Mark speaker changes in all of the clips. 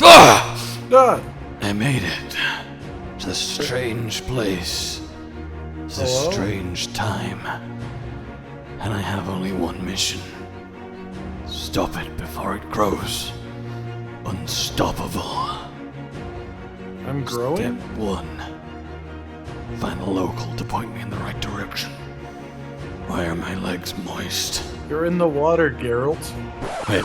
Speaker 1: Ah!
Speaker 2: Ah!
Speaker 1: I made it. To this strange place. This
Speaker 2: Hello?
Speaker 1: strange time. And I have only one mission. Stop it before it grows unstoppable.
Speaker 2: I'm growing?
Speaker 1: Step 1. Find a local to point me in the right direction. Why are my legs moist?
Speaker 2: You're in the water, Geralt.
Speaker 1: Wait.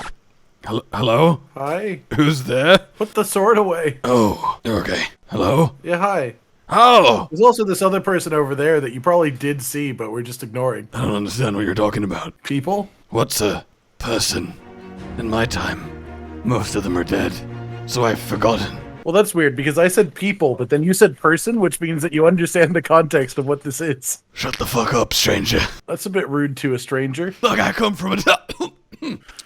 Speaker 1: Hello?
Speaker 2: Hi.
Speaker 1: Who's there?
Speaker 2: Put the sword away.
Speaker 1: Oh, okay. Hello?
Speaker 2: Yeah, hi.
Speaker 1: Oh!
Speaker 2: There's also this other person over there that you probably did see, but we're just ignoring.
Speaker 1: I don't understand what you're talking about.
Speaker 2: People?
Speaker 1: What's a person? In my time, most of them are dead, so I've forgotten.
Speaker 2: Well, that's weird, because I said people, but then you said person, which means that you understand the context of what this is.
Speaker 1: Shut the fuck up, stranger.
Speaker 2: That's a bit rude to a stranger.
Speaker 1: Look, I come from a...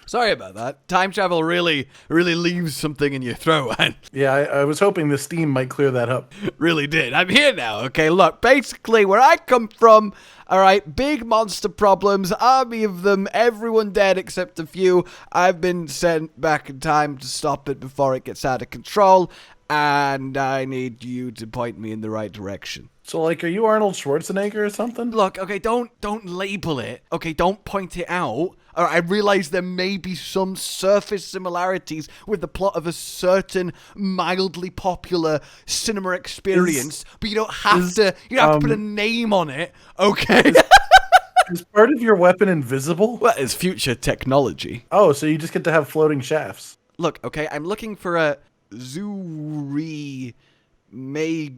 Speaker 1: Sorry about that. Time travel really leaves something in your throat, and
Speaker 2: Yeah, I was hoping the steam might clear that up.
Speaker 1: really did. I'm here now, okay? Look, basically, where I come from, alright, big monster problems, army of them, everyone dead except a few. I've been sent back in time to stop it before it gets out of control, and I need you to point me in the right direction.
Speaker 2: So, like, are you Arnold Schwarzenegger or something?
Speaker 1: Look, okay, don't label it. Okay, don't point it out. I realize there may be some surface similarities with the plot of a certain mildly popular cinema experience, but you don't have to put a name on it, okay?
Speaker 2: Is part of your weapon invisible?
Speaker 1: Well, it's future technology.
Speaker 2: Oh, so you just get to have floating shafts.
Speaker 1: Look, okay, I'm looking for a Zorah Magdaros.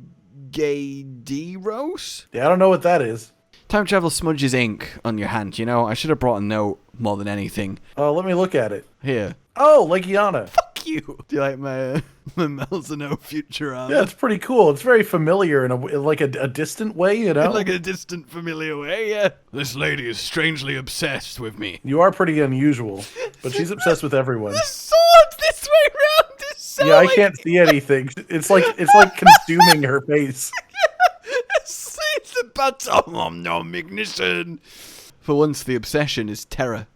Speaker 2: Yeah, I don't know what that is.
Speaker 1: Time travel smudges ink on your hand, you know? I should have brought a note more than anything.
Speaker 2: Oh, let me look at it.
Speaker 1: Here.
Speaker 2: Oh, like Yana.
Speaker 1: Fuck you! Do you like my Melzano future armor?
Speaker 2: Yeah, it's pretty cool. It's very familiar in a distant way, you know?
Speaker 1: In like a distant, familiar way, yeah. This lady is strangely obsessed with me.
Speaker 2: You are pretty unusual, but she's obsessed with everyone.
Speaker 1: The sword this way round is so
Speaker 2: Yeah, I can't see anything. It's like consuming her face.
Speaker 1: It's the bottom, no ignition. For once, the obsession is terror.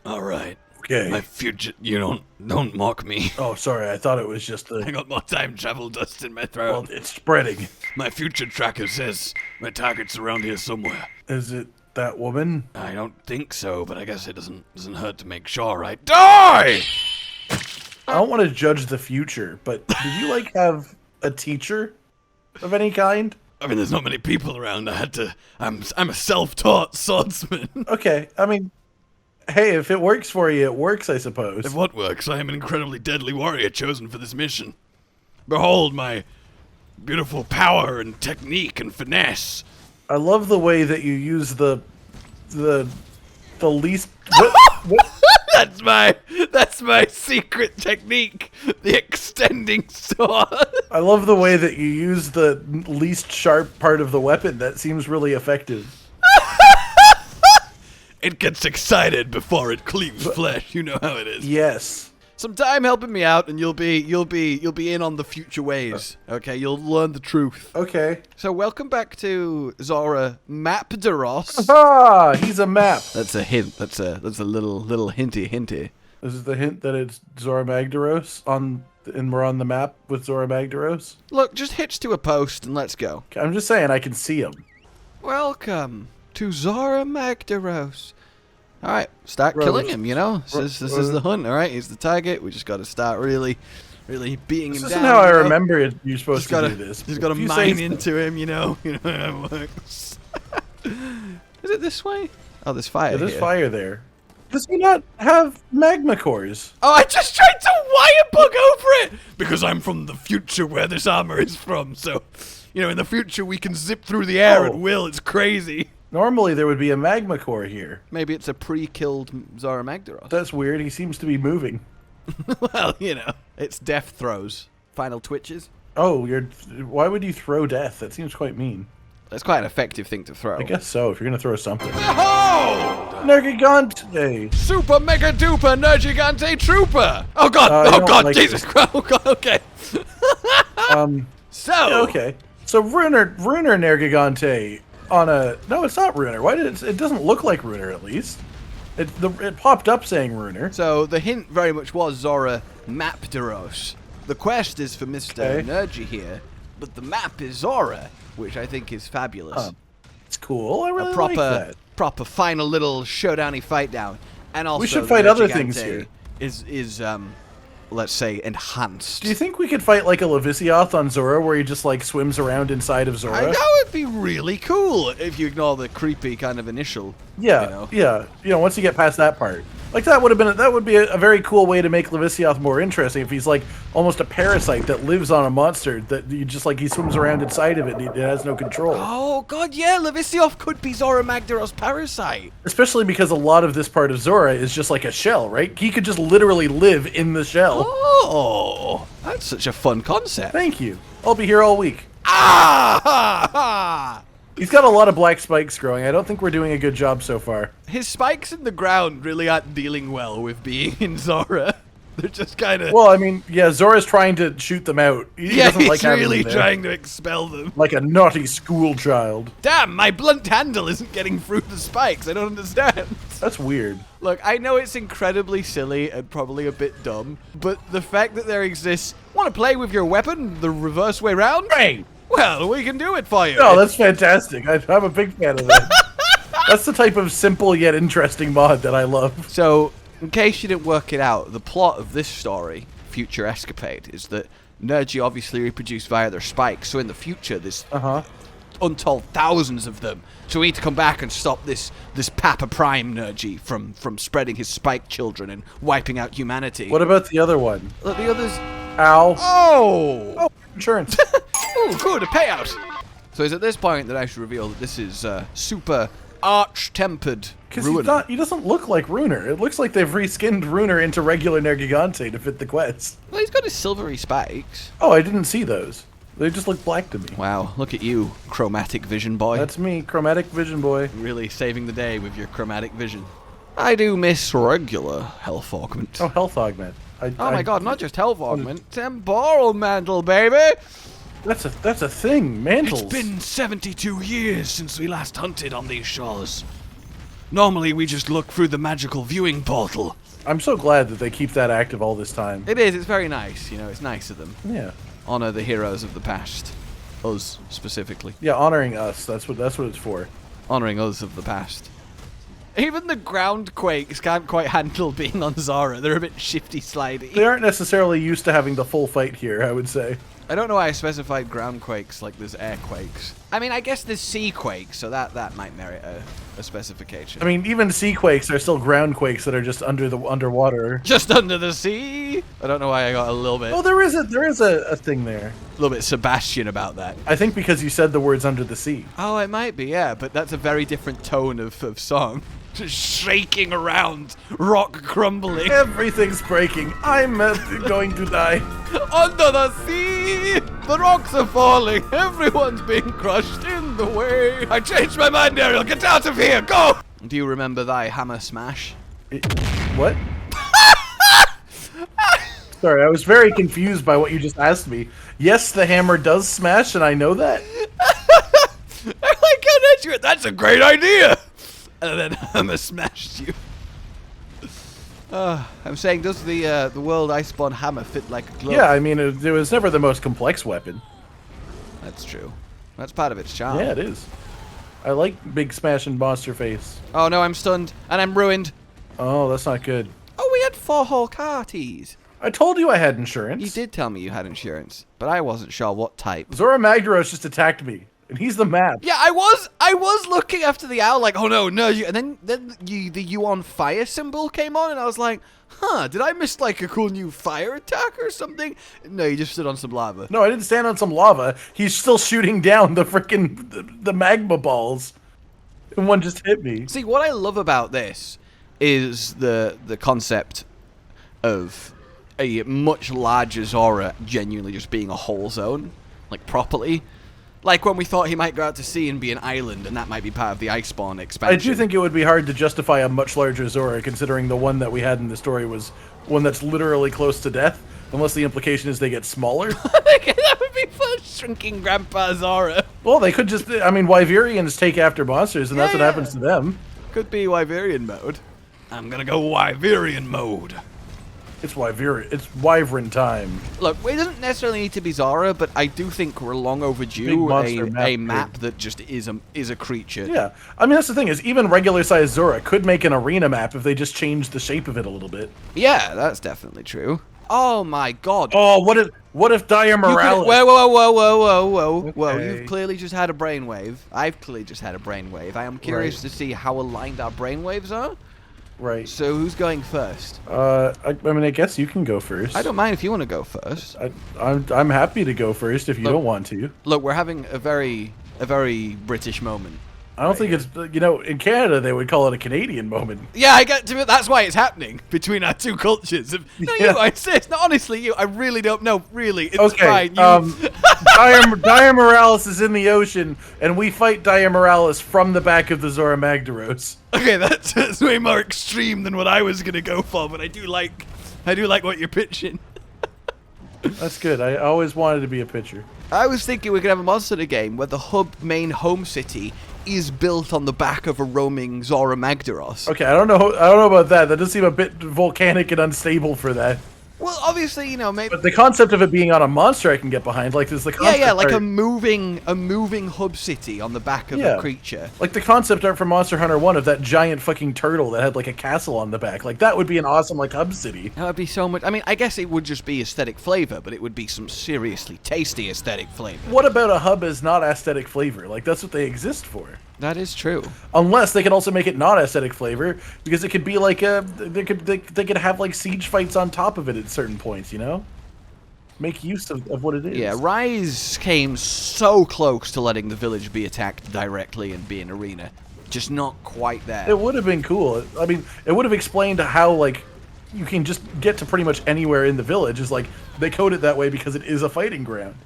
Speaker 1: Alright.
Speaker 2: Okay.
Speaker 1: My future... You don't mock me.
Speaker 2: Oh, sorry. I thought it was just
Speaker 1: I got more time travel dust in my throat.
Speaker 2: Well, it's spreading.
Speaker 1: My future tracker says my target's around here somewhere.
Speaker 2: Is it that woman?
Speaker 1: I don't think so, but I guess it doesn't hurt to make sure, right? Die!
Speaker 2: I don't want to judge the future, but did you, like, have a teacher of any kind?
Speaker 1: I mean, there's not many people around. I'm a self-taught swordsman.
Speaker 2: Okay, I mean, hey, if it works for you, it works, I suppose.
Speaker 1: If what works, I am an incredibly deadly warrior chosen for this mission. Behold my beautiful power and technique and finesse.
Speaker 2: I love the way that you use the least... what?
Speaker 1: That's my secret technique, the extending sword.
Speaker 2: I love the way that you use the least sharp part of the weapon. That seems really effective.
Speaker 1: It gets excited before it cleaves flesh. You know how it is.
Speaker 2: Yes.
Speaker 1: Some time helping me out, and you'll be in on the future ways. Okay, you'll learn the truth.
Speaker 2: Okay.
Speaker 1: So welcome back to Zorah Magdaros.
Speaker 2: Ah, he's a map.
Speaker 1: That's a hint. That's a little hinty.
Speaker 2: This is the hint that it's Zorah Magdaros and we're on the map with Zorah Magdaros.
Speaker 1: Look, just hitch to a post and let's go.
Speaker 2: I'm just saying I can see him.
Speaker 1: Welcome to Zorah Magdaros. All right, start
Speaker 2: Rose.
Speaker 1: killing him. You know, this is the hunt. All right, he's the target. We just got to start really beating him down.
Speaker 2: This isn't how I
Speaker 1: you know?
Speaker 2: remember it. You're supposed to do this.
Speaker 1: Just got to mine into him. You know how it works. Is it this way? Oh, there's fire.
Speaker 2: Yeah, there's
Speaker 1: here.
Speaker 2: fire there. Does he not have magma cores?
Speaker 1: Oh, I just tried to wire bug over it! Because I'm from the future where this armor is from, so, you know, in the future we can zip through the air at will, it's crazy.
Speaker 2: Normally there would be a magma core here.
Speaker 1: Maybe it's a pre-killed Zorah Magdaros.
Speaker 2: That's weird, he seems to be moving.
Speaker 1: Well, you know, it's death throws. Final twitches.
Speaker 2: Oh, why would you throw death? That seems quite mean.
Speaker 1: That's quite an effective thing to throw.
Speaker 2: I guess so, if you're gonna throw something.
Speaker 1: Oh!
Speaker 2: Nergigante!
Speaker 1: Super Mega Duper Nergigante Trooper! Oh god,
Speaker 2: like
Speaker 1: Jesus Christ, oh god, okay. So...
Speaker 2: Okay. So Runer Nergigante on a... No, it's not Runer. Why did it doesn't look like Runer, at least. It popped up saying Runer.
Speaker 1: So the hint very much was Zorah Magdaros. The quest is for Mr. Nergi here, but the map is Zorah, which I think is fabulous.
Speaker 2: It's cool. I really
Speaker 1: proper,
Speaker 2: like that.
Speaker 1: Proper final little showdowny fight down. And also
Speaker 2: We should fight other things
Speaker 1: Nergigante
Speaker 2: here.
Speaker 1: Let's say, enhanced.
Speaker 2: Do you think we could fight like a Levisioth on Zorah where he just like swims around inside of Zorah?
Speaker 1: That would be really cool if you ignore the creepy kind of initial.
Speaker 2: Yeah, yeah. You know, once you get past that part. Like that would be a very cool way to make Levisioth more interesting if he's like almost a parasite that lives on a monster that you just like he swims around inside of it and it has no control.
Speaker 1: Oh god, yeah, Levisioth could be Zorah Magdaros' parasite.
Speaker 2: Especially because a lot of this part of Zorah is just like a shell, right? He could just literally live in the shell.
Speaker 1: Oh, that's such a fun concept.
Speaker 2: Thank you. I'll be here all week.
Speaker 1: Ah!
Speaker 2: He's got a lot of black spikes growing. I don't think we're doing a good job so far.
Speaker 1: His spikes in the ground really aren't dealing well with being in Zorah. They're just kind of...
Speaker 2: Well, I mean, yeah, Zorah's trying to shoot them out. He doesn't like
Speaker 1: he's really trying to expel them.
Speaker 2: Like a naughty school child.
Speaker 1: Damn, my blunt handle isn't getting through the spikes. I don't understand.
Speaker 2: That's weird.
Speaker 1: Look, I know it's incredibly silly and probably a bit dumb, but the fact that there exists... Want to play with your weapon the reverse way round?
Speaker 2: Right.
Speaker 1: Well, we can do it for you.
Speaker 2: Oh, that's fantastic. I'm a big fan of that. That's the type of simple yet interesting mod that I love.
Speaker 1: So, in case you didn't work it out, the plot of this story, Future Escapade, is that Nergi obviously reproduced via their spikes, so in the future there's untold thousands of them. So we need to come back and stop this Papa Prime Nergi from spreading his spike children and wiping out humanity.
Speaker 2: What about the other one?
Speaker 1: Look, the others...
Speaker 2: Ow.
Speaker 1: Oh!
Speaker 2: Insurance.
Speaker 1: Oh, good, a payout! So it's at this point that I should reveal that this is super arch-tempered Ruiner.
Speaker 2: He doesn't look like Runer. It looks like they've reskinned Runer into regular Nergigante to fit the quest.
Speaker 1: Well, he's got his silvery spikes.
Speaker 2: Oh, I didn't see those. They just look black to me.
Speaker 1: Wow, look at you, chromatic vision boy.
Speaker 2: That's me, chromatic vision boy.
Speaker 1: Really saving the day with your chromatic vision. I do miss regular health augment.
Speaker 2: Oh, health augment.
Speaker 1: Oh my god, not just health augment, temporal mantle, baby!
Speaker 2: That's a thing, mantles.
Speaker 1: It's been 72 years since we last hunted on these shores. Normally we just look through the magical viewing portal.
Speaker 2: I'm so glad that they keep that active all this time.
Speaker 1: It is, it's very nice, you know, it's nice of them.
Speaker 2: Yeah.
Speaker 1: Honor the heroes of the past. Us, specifically.
Speaker 2: Yeah, honoring us, that's what it's for.
Speaker 1: Honoring us of the past. Even the ground quakes can't quite handle being on Zorah. They're a bit shifty slidey.
Speaker 2: They aren't necessarily used to having the full fight here, I would say.
Speaker 1: I don't know why I specified ground quakes like there's air quakes. I mean, I guess there's sea quakes, so that might merit a specification.
Speaker 2: I mean, even sea quakes are still ground quakes that are just underwater.
Speaker 1: Just under the sea? I don't know why I got a little bit...
Speaker 2: Oh, there is a thing there.
Speaker 1: A little bit Sebastian about that.
Speaker 2: I think because you said the words under the sea.
Speaker 1: Oh, it might be, yeah, but that's a very different tone of song. Just shaking around, rock crumbling.
Speaker 2: Everything's breaking. I'm going to die.
Speaker 1: Under the sea! The rocks are falling. Everyone's being crushed in the way. I changed my mind, Ariel. Get out of here. Go! Do you remember thy hammer smash?
Speaker 2: What? Sorry, I was very confused by what you just asked me. Yes, the hammer does smash, and I know that.
Speaker 1: I can't answer it. That's a great idea. And then hammer smashed you. I'm saying, does the World Iceborne hammer fit like a glove?
Speaker 2: Yeah, I mean, it was never the most complex weapon.
Speaker 1: That's true. That's part of its charm.
Speaker 2: Yeah, it is. I like big smashing monster face.
Speaker 1: Oh no, I'm stunned and I'm ruined.
Speaker 2: Oh, that's not good.
Speaker 1: Oh, we had 4 whole carties.
Speaker 2: I told you I had insurance.
Speaker 1: You did tell me you had insurance, but I wasn't sure what type.
Speaker 2: Zorah Magdaros just attacked me, and he's the map.
Speaker 1: Yeah, I was looking after the owl, like, oh no, and then the you on fire symbol came on, and I was like, huh, did I miss like a cool new fire attack or something? No, you just stood on some lava.
Speaker 2: No, I didn't stand on some lava. He's still shooting down the frickin' the magma balls, and one just hit me.
Speaker 1: See, what I love about this is the concept of a much larger Zorah genuinely just being a whole zone, like properly. Like when we thought he might go out to sea and be an island, and that might be part of the Iceborne expansion.
Speaker 2: I do think it would be hard to justify a much larger Zorah, considering the one that we had in the story was one that's literally close to death, unless the implication is they get smaller.
Speaker 1: That would be fun, shrinking Grandpa Zorah.
Speaker 2: Well, they could just, I mean, Wyverians take after monsters, and that's what happens to them.
Speaker 1: Could be Wyverian mode. I'm gonna go Wyverian mode.
Speaker 2: It's Wyvern time.
Speaker 1: Look, it doesn't necessarily need to be Zorah, but I do think we're long overdue a map that just is a creature.
Speaker 2: Yeah, I mean that's the thing is even regular size Zorah could make an arena map if they just changed the shape of it a little bit.
Speaker 1: Yeah, that's definitely true. Oh my god.
Speaker 2: Oh, what if Dire Morales?
Speaker 1: Whoa! You've clearly just had a brainwave. I've clearly just had a brainwave. I am curious to see how aligned our brainwaves are.
Speaker 2: Right.
Speaker 1: So who's going first?
Speaker 2: I mean, I guess you can go first.
Speaker 1: I don't mind if you want to go first.
Speaker 2: I'm happy to go first if you don't want to.
Speaker 1: Look, we're having a very British moment.
Speaker 2: I don't think it's, you know, in Canada they would call it a Canadian moment.
Speaker 1: Yeah, I get to it. That's why it's happening between our two cultures. No, you, I insist. No, honestly, you. I really don't know. Really, it's fine.
Speaker 2: Dire Morales is in the ocean, and we fight Dire Morales from the back of the Zorah Magdaros.
Speaker 1: Okay, that's way more extreme than what I was gonna go for, but I do like what you're pitching.
Speaker 2: That's good. I always wanted to be a pitcher.
Speaker 1: I was thinking we could have a Monster Hunter game where the main home city is built on the back of a roaming Zorah Magdaros.
Speaker 2: Okay, I don't know about that. That does seem a bit volcanic and unstable for that.
Speaker 1: Well, obviously, you know, maybe.
Speaker 2: But the concept of it being on a monster, I can get behind. Like, there's the concept
Speaker 1: like a moving hub city on the back of a creature.
Speaker 2: Like the concept art from Monster Hunter 1 of that giant fucking turtle that had like a castle on the back. Like that would be an awesome like hub city.
Speaker 1: That would be so much. I mean, I guess it would just be aesthetic flavor, but it would be some seriously tasty aesthetic flavor.
Speaker 2: What about a hub as not aesthetic flavor? Like that's what they exist for.
Speaker 1: That is true.
Speaker 2: Unless they can also make it not aesthetic flavor, because it could be like they could have like siege fights on top of it at certain points, you know? Make use of what it is.
Speaker 1: Yeah, Rise came so close to letting the village be attacked directly and be an arena. Just not quite there.
Speaker 2: It would have been cool. I mean, it would have explained how like you can just get to pretty much anywhere in the village. Is like they code it that way because it is a fighting ground.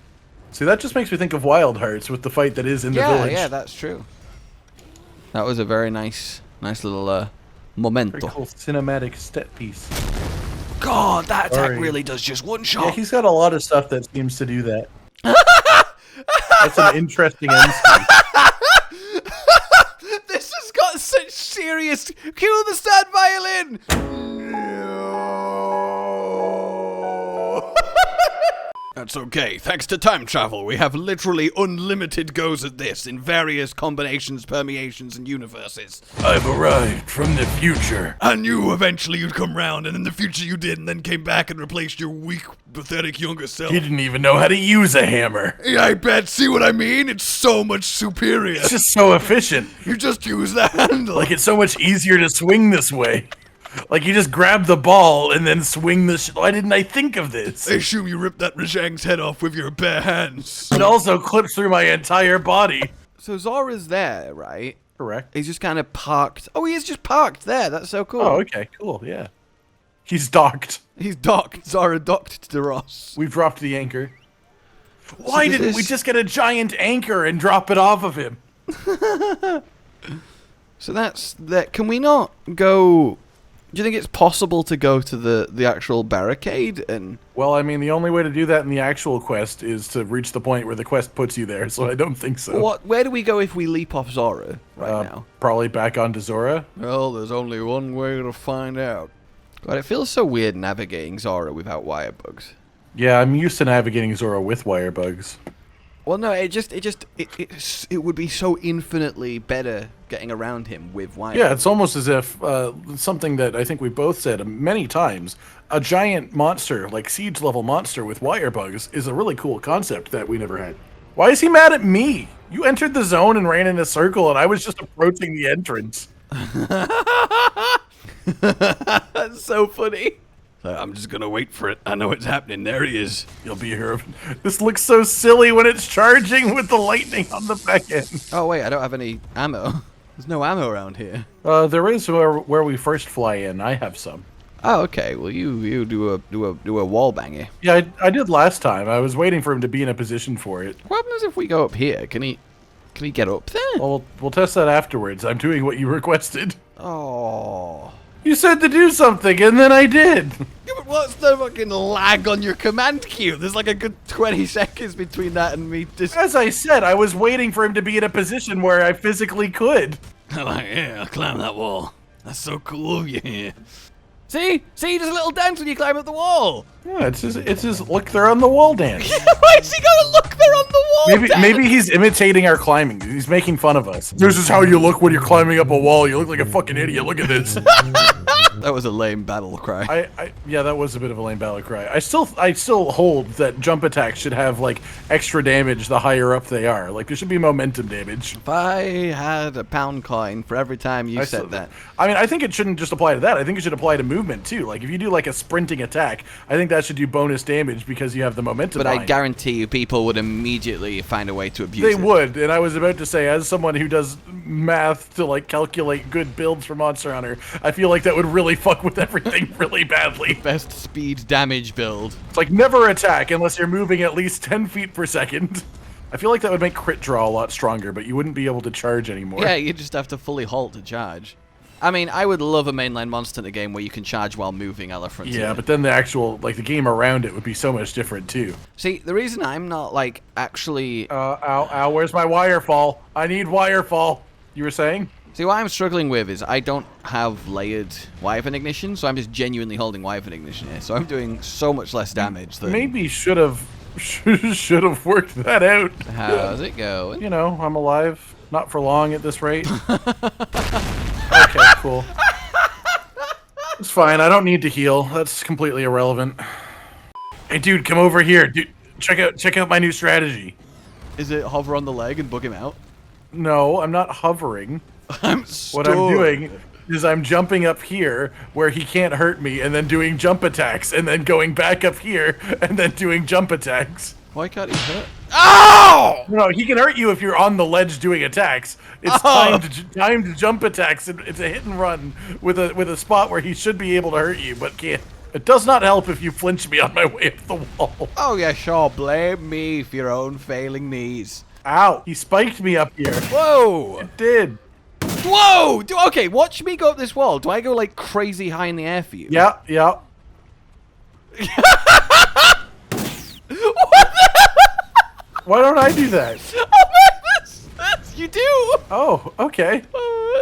Speaker 2: See, that just makes me think of Wild Hearts with the fight that is in the village.
Speaker 1: Yeah, that's true. That was a very nice little momento.
Speaker 2: Very cool cinematic step piece.
Speaker 1: God, that attack really does just one shot.
Speaker 2: Yeah, he's got a lot of stuff that seems to do that. That's an interesting end state.
Speaker 1: This has got such serious. Cue the sad violin. That's okay. Thanks to time travel, we have literally unlimited goes at this in various combinations, permeations, and universes.
Speaker 2: I've arrived from the future.
Speaker 1: I knew eventually you'd come round, and in the future you did, and then came back and replaced your weak, pathetic younger self.
Speaker 2: He didn't even know how to use a hammer.
Speaker 1: Yeah, I bet. See what I mean? It's so much superior.
Speaker 2: It's just so efficient.
Speaker 1: You just use the handle.
Speaker 2: Like it's so much easier to swing this way. Like you just grab the ball and then swing the why didn't I think of this?
Speaker 1: I assume you ripped that Rajang's head off with your bare hands.
Speaker 2: It also clips through my entire body.
Speaker 1: So Zorah's there, right?
Speaker 2: Correct.
Speaker 1: He's just kind of parked. Oh, he is just parked there. That's so cool.
Speaker 2: Oh, okay, cool, yeah. He's docked.
Speaker 1: He's docked. Zorah docked to Ross.
Speaker 2: We've dropped the anchor. Why didn't we just get a giant anchor and drop it off of him?
Speaker 1: So that's that. Can we not go... Do you think it's possible to go to the actual barricade and...
Speaker 2: Well, I mean, the only way to do that in the actual quest is to reach the point where the quest puts you there, so I don't think so.
Speaker 1: Where do we go if we leap off Zorah right now?
Speaker 2: Probably back onto Zorah.
Speaker 1: Well, there's only one way to find out. God, it feels so weird navigating Zorah without wire bugs.
Speaker 2: Yeah, I'm used to navigating Zorah with wire bugs.
Speaker 1: Well, no, it would be so infinitely better getting around him with wire.
Speaker 2: Yeah, it's almost as if something that I think we both said many times, a giant monster, like siege-level monster with wire bugs, is a really cool concept that we never had. Why is he mad at me? You entered the zone and ran in a circle, and I was just approaching the entrance.
Speaker 1: That's so funny. I'm just gonna wait for it. I know it's happening. There he is.
Speaker 2: You'll be here. This looks so silly when it's charging with the lightning on the back end.
Speaker 1: Oh wait, I don't have any ammo. There's no ammo around here.
Speaker 2: There is where we first fly in. I have some.
Speaker 1: Oh, okay. Well, you do a wall banger.
Speaker 2: Yeah, I did last time. I was waiting for him to be in a position for it.
Speaker 1: What happens if we go up here? Can he get up there?
Speaker 2: Well, we'll test that afterwards. I'm doing what you requested.
Speaker 1: Oh.
Speaker 2: You said to do something, and then I did.
Speaker 1: Yeah, but what's the fucking lag on your command queue? There's like a good 20 seconds between that and me just...
Speaker 2: As I said, I was waiting for him to be in a position where I physically could.
Speaker 1: I'm like, yeah, I'll climb that wall. That's so cool of you. See? See, there's a little dance when you climb up the wall.
Speaker 2: Yeah, it's his look, they're on the wall dance.
Speaker 1: Why's he got to look there on the wall?
Speaker 2: Maybe he's imitating our climbing. He's making fun of us. This is how you look when you're climbing up a wall. You look like a fucking idiot. Look at this.
Speaker 1: That was a lame battle cry.
Speaker 2: Yeah, that was a bit of a lame battle cry. I still hold that jump attacks should have like extra damage the higher up they are. Like there should be momentum damage.
Speaker 1: If I had a pound coin for every time you said that.
Speaker 2: I mean, I think it shouldn't just apply to that. I think it should apply to movement too. Like if you do like a sprinting attack, I think that should do bonus damage because you have the momentum.
Speaker 1: But I guarantee you people would immediately find a way to abuse it.
Speaker 2: They would, and I was about to say, as someone who does math to like calculate good builds for Monster Hunter, I feel like that would really fuck with everything really badly.
Speaker 1: Best speed damage build.
Speaker 2: It's like never attack unless you're moving at least 10 feet per second. I feel like that would make crit draw a lot stronger, but you wouldn't be able to charge anymore.
Speaker 1: Yeah, you just have to fully halt to charge. I mean, I would love a mainline Monster Hunter game where you can charge while moving a la Frontier.
Speaker 2: Yeah, but then the actual, like, the game around it would be so much different, too.
Speaker 1: See, the reason I'm not, like, actually...
Speaker 2: Ow, where's my wire fall? I need wire fall. You were saying?
Speaker 1: See, what I'm struggling with is I don't have layered Wyvern ignition, so I'm just genuinely holding Wyvern ignition here. So I'm doing so much less damage than...
Speaker 2: Maybe should have worked that out.
Speaker 1: How's it going?
Speaker 2: You know, I'm alive. Not for long at this rate. Okay, cool. It's fine. I don't need to heal. That's completely irrelevant. Hey, dude, come over here. Dude, check out my new strategy.
Speaker 1: Is it hover on the leg and bug him out?
Speaker 2: No, I'm not hovering. What I'm doing is I'm jumping up here where he can't hurt me and then doing jump attacks and then going back up here and then doing jump attacks.
Speaker 1: Why can't he hurt? Oh!
Speaker 2: No, he can hurt you if you're on the ledge doing attacks. It's timed jump attacks. It's a hit and run with a spot where he should be able to hurt you, but can't. It does not help if you flinch me on my way up the wall.
Speaker 1: Oh yeah, sure. Blame me for your own failing knees.
Speaker 2: Ow! He spiked me up here.
Speaker 1: Whoa!
Speaker 2: It did.
Speaker 1: Whoa! Okay, watch me go up this wall. Do I go like crazy high in the air for you?
Speaker 2: Yeah, yeah. Why don't I do that?
Speaker 1: You do.
Speaker 2: Oh, okay.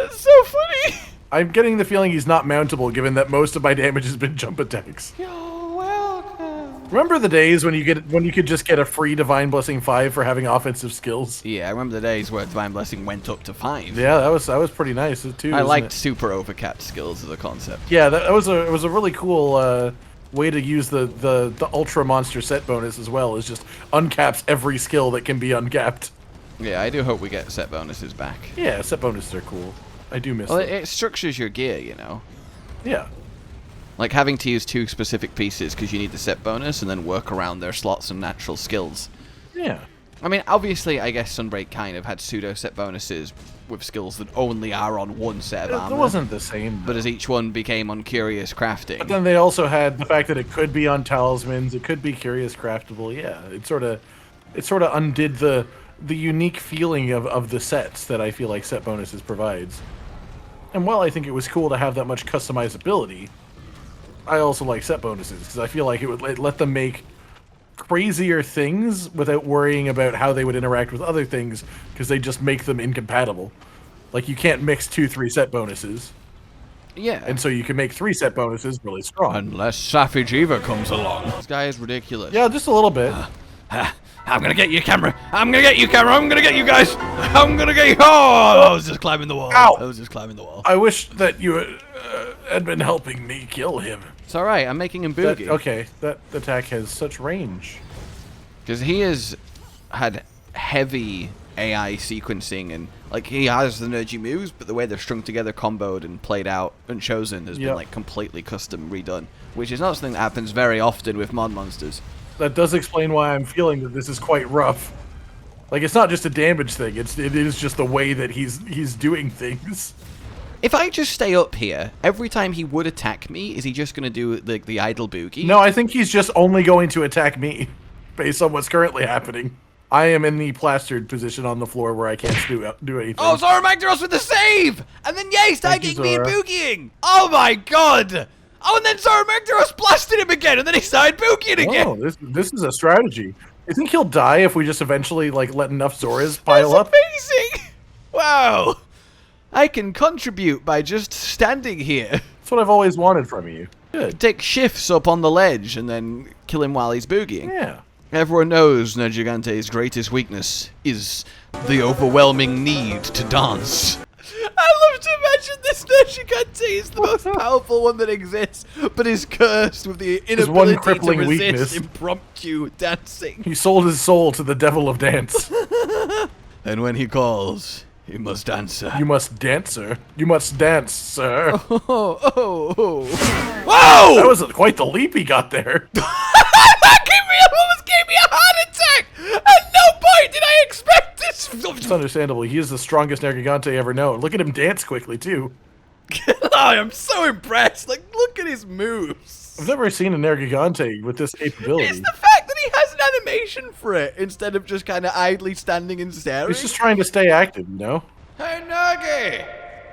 Speaker 1: That's so funny.
Speaker 2: I'm getting the feeling he's not mountable, given that most of my damage has been jump attacks.
Speaker 1: You're welcome.
Speaker 2: Remember the days when you could just get a free Divine Blessing 5 for having offensive skills?
Speaker 1: Yeah, I remember the days where Divine Blessing went up to 5.
Speaker 2: Yeah, that was pretty nice too.
Speaker 1: I liked super overcapped skills as a concept.
Speaker 2: Yeah, it was a really cool way to use the Ultra Monster set bonus as well. Is just uncaps every skill that can be uncapped.
Speaker 1: Yeah, I do hope we get set bonuses back.
Speaker 2: Yeah, set bonuses are cool. I do miss them.
Speaker 1: It structures your gear, you know.
Speaker 2: Yeah.
Speaker 1: Like having to use 2 specific pieces because you need the set bonus and then work around their slots and natural skills.
Speaker 2: Yeah.
Speaker 1: I mean, obviously, I guess Sunbreak kind of had pseudo set bonuses with skills that only are on one set of armor.
Speaker 2: It wasn't the same, though.
Speaker 1: But as each one became on curious crafting.
Speaker 2: But then they also had the fact that it could be on talismans, it could be curious craftable. Yeah, it sort of undid the unique feeling of the sets that I feel like set bonuses provides. And while I think it was cool to have that much customizability, I also like set bonuses because I feel like it would let them make crazier things without worrying about how they would interact with other things because they just make them incompatible. Like you can't mix 2-3 set bonuses.
Speaker 1: Yeah.
Speaker 2: And so you can make 3 set bonuses really strong.
Speaker 1: Unless Savage Eva comes along. This guy is ridiculous.
Speaker 2: Yeah, just a little bit.
Speaker 1: I'm gonna get you, camera. I'm gonna get you, camera. I'm gonna get you guys. I'm gonna get you. Oh, I was just climbing the wall.
Speaker 2: Ow.
Speaker 1: I was just climbing the wall.
Speaker 2: I wish that you had been helping me kill him.
Speaker 1: It's alright. I'm making him boogie.
Speaker 2: Okay, that attack has such range.
Speaker 1: Because he has had heavy AI sequencing and like he has the Nergy moves, but the way they're strung together, comboed and played out and chosen has been like completely custom redone, which is not something that happens very often with mod monsters.
Speaker 2: That does explain why I'm feeling that this is quite rough. Like it's not just a damage thing; it is just the way that he's doing things.
Speaker 1: If I just stay up here, every time he would attack me, is he just going to do the idle boogie?
Speaker 2: No, I think he's just only going to attack me, based on what's currently happening. I am in the plastered position on the floor where I can't do anything.
Speaker 1: Oh, Zorah Magdaros with the save! And then Yay started getting me and boogieing! Oh my god! Oh, and then Zorah Magdaros blasted him again, and then he started boogieing again!
Speaker 2: Oh, this is a strategy. You think he'll die if we just eventually like let enough Zoras pile up?
Speaker 1: That's amazing! Wow! I can contribute by just standing here.
Speaker 2: That's what I've always wanted from you. Good.
Speaker 1: Take shifts up on the ledge and then kill him while he's boogieing.
Speaker 2: Yeah.
Speaker 1: Everyone knows Nergigante's greatest weakness is the overwhelming need to dance. I love to imagine this Nergigante is the most powerful one that exists, but is cursed with the inability to resist
Speaker 2: weakness.
Speaker 1: Impromptu dancing.
Speaker 2: He sold his soul to the devil of dance.
Speaker 1: And when he calls, he must answer.
Speaker 2: You must dance, sir. You must dance, sir.
Speaker 1: Whoa!
Speaker 2: That was quite the leap he got there.
Speaker 1: Almost gave me a heart attack! At no point did I expect this!
Speaker 2: It's understandable. He is the strongest Nergigante ever known. Look at him dance quickly, too.
Speaker 1: I'm so impressed. Like, look at his moves.
Speaker 2: I've never seen a Nergigante with this capability.
Speaker 1: It's the fact that he has an animation for it, instead of just kind of idly standing and staring.
Speaker 2: He's just trying to stay active, you know?
Speaker 1: Hey, Nergi!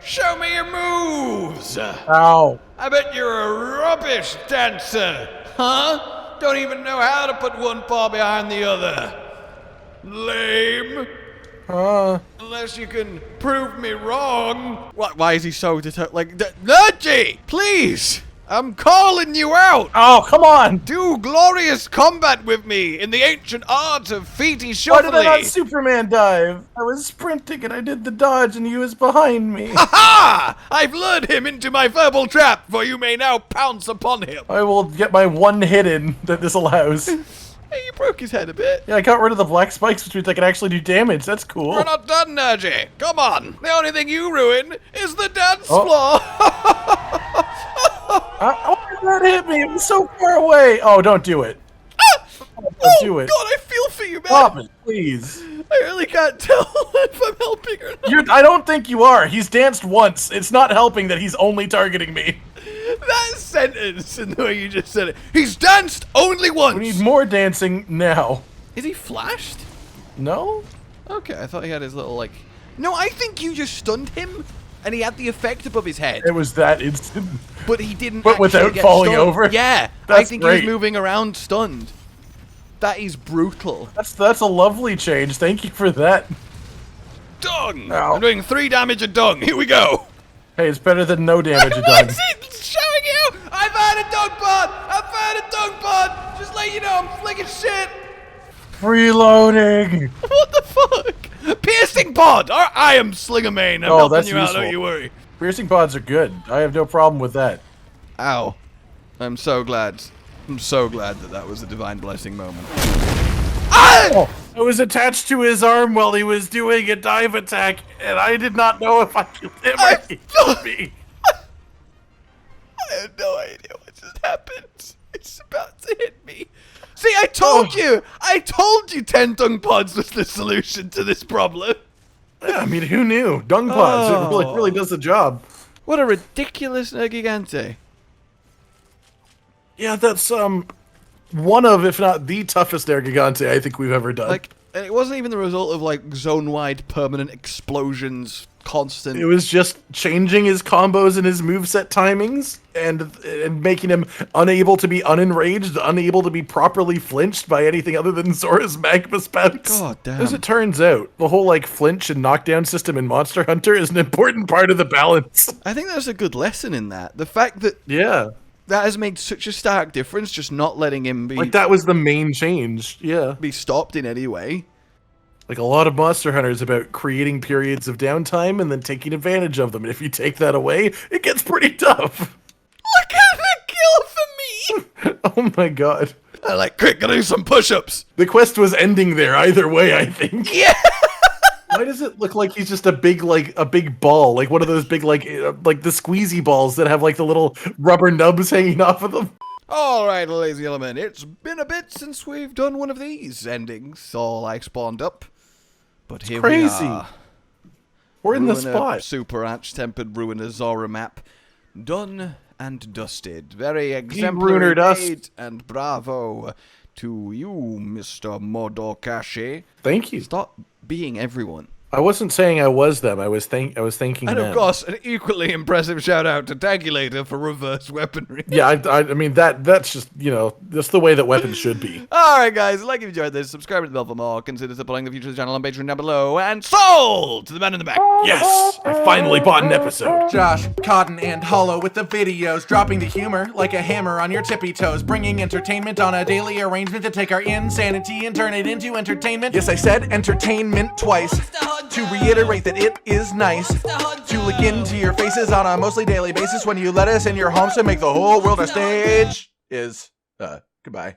Speaker 1: Show me your moves!
Speaker 2: Ow.
Speaker 1: I bet you're a rubbish dancer! Huh? Don't even know how to put one paw behind the other. Lame. Unless you can prove me wrong. What? Why is he so determined? Like, Nergi, please! I'm calling you out!
Speaker 2: Oh, come on!
Speaker 1: Do glorious combat with me in the ancient art of feety
Speaker 2: Why
Speaker 1: shuffling.
Speaker 2: did I not Superman dive? I was sprinting and I did the dodge and he was behind me.
Speaker 1: Aha! I've lured him into my verbal trap, for you may now pounce upon him.
Speaker 2: I will get my one hit in that this allows.
Speaker 1: Hey, you broke his head a bit.
Speaker 2: Yeah, I got rid of the black spikes, which means I can actually do damage. That's cool.
Speaker 1: We're not done, Nergi. Come on. The only thing you ruin is the dance floor.
Speaker 2: That hit me. It was so far away. Oh, don't do it. Don't do it.
Speaker 1: God, I feel for you, man.
Speaker 2: Stop it, please.
Speaker 1: I really can't tell if I'm helping or not.
Speaker 2: I don't think you are. He's danced once. It's not helping that he's only targeting me.
Speaker 1: That sentence and the way you just said it. He's danced only once.
Speaker 2: We need more dancing now.
Speaker 1: Is he flashed?
Speaker 2: No?
Speaker 1: Okay, I thought he had his little, like... No, I think you just stunned him, and he had the effect above his head.
Speaker 2: It was that instant.
Speaker 1: But he didn't
Speaker 2: But
Speaker 1: actually
Speaker 2: without
Speaker 1: get
Speaker 2: falling
Speaker 1: stunned.
Speaker 2: over?
Speaker 1: Yeah, I
Speaker 2: That's
Speaker 1: think
Speaker 2: great.
Speaker 1: he's moving around stunned. That is brutal.
Speaker 2: That's a lovely change. Thank you for that.
Speaker 1: Dung!
Speaker 2: Ow.
Speaker 1: I'm doing 3 damage a dung. Here we go.
Speaker 2: Hey, it's better than no damage
Speaker 1: Why
Speaker 2: done.
Speaker 1: is it showing you? I've had a dung pod! I've had a dung pod! Just let you know, I'm flicking shit!
Speaker 2: Reloading!
Speaker 1: What the fuck? Piercing pod! I am Slingermain. I'm helping
Speaker 2: that's
Speaker 1: you out,
Speaker 2: useful.
Speaker 1: don't you worry.
Speaker 2: Piercing pods are good. I have no problem with that.
Speaker 1: Ow. I'm so glad. I'm so glad that that was a divine blessing moment. Ah!
Speaker 2: Oh, I was attached to his arm while he was doing a dive attack, and I did not know if I killed him or he killed me.
Speaker 1: I have no idea what just happened. It's about to hit me. See, I told you! I told you 10 dung pods was the solution to this problem.
Speaker 2: Yeah, I mean, who knew? Dung pods, it really does the job.
Speaker 1: What a ridiculous Nergigante.
Speaker 2: Yeah, that's, one of, if not the toughest Nergigante I think we've ever done.
Speaker 1: Like, and it wasn't even the result of, like, zone-wide permanent explosions, constant...
Speaker 2: It was just changing his combos and his moveset timings and making him unable to be unenraged, unable to be properly flinched by anything other than Zorah's magma spouts.
Speaker 1: God damn.
Speaker 2: As it turns out, the whole like flinch and knockdown system in Monster Hunter is an important part of the balance.
Speaker 1: I think there's a good lesson in that. The fact that
Speaker 2: Yeah.
Speaker 1: that has made such a stark difference, just not letting him be,
Speaker 2: Like that was the main change. Yeah.
Speaker 1: be stopped in any way.
Speaker 2: Like a lot of Monster Hunter is about creating periods of downtime and then taking advantage of them. And if you take that away, it gets pretty tough.
Speaker 1: Look at the kill for me!
Speaker 2: Oh my god.
Speaker 1: I like, quick, gotta do some push-ups.
Speaker 2: The quest was ending there either way, I think.
Speaker 1: Yeah!
Speaker 2: Why does it look like he's just a big ball, like one of those big like the squeezy balls that have like the little rubber nubs hanging off of them?
Speaker 1: Alright, lazy element, it's been a bit since we've done one of these endings, all I spawned up. But here
Speaker 2: Crazy.
Speaker 1: we are.
Speaker 2: We're in the
Speaker 1: Ruiner,
Speaker 2: spot.
Speaker 1: Super Arch-Tempered Ruiner Zorah map. Done and dusted. Very exemplary
Speaker 2: Ruiner dust.
Speaker 1: made, and bravo to you, Mr. Modokashi.
Speaker 2: Thank you.
Speaker 1: Stop being everyone.
Speaker 2: I wasn't saying I was them. I was thinking
Speaker 1: And
Speaker 2: them.
Speaker 1: of course, an equally impressive shout out to Tagulator for reverse weaponry.
Speaker 2: Yeah, I mean that's just that's the way that weapons should be.
Speaker 1: All right, guys, like if you enjoyed this, subscribe to the bell for more. Consider supporting the future of the channel on Patreon down below, and sold to the man in the back.
Speaker 2: Yes, I finally bought an episode.
Speaker 3: Josh, Cotton, and Hollow with the videos, dropping the humor like a hammer on your tippy toes, bringing entertainment on a daily arrangement to take our insanity and turn it into entertainment. Yes, I said entertainment twice, to reiterate that it is nice to look into your faces on a mostly daily basis when you let us in your homes to make the whole world a stage. Goodbye.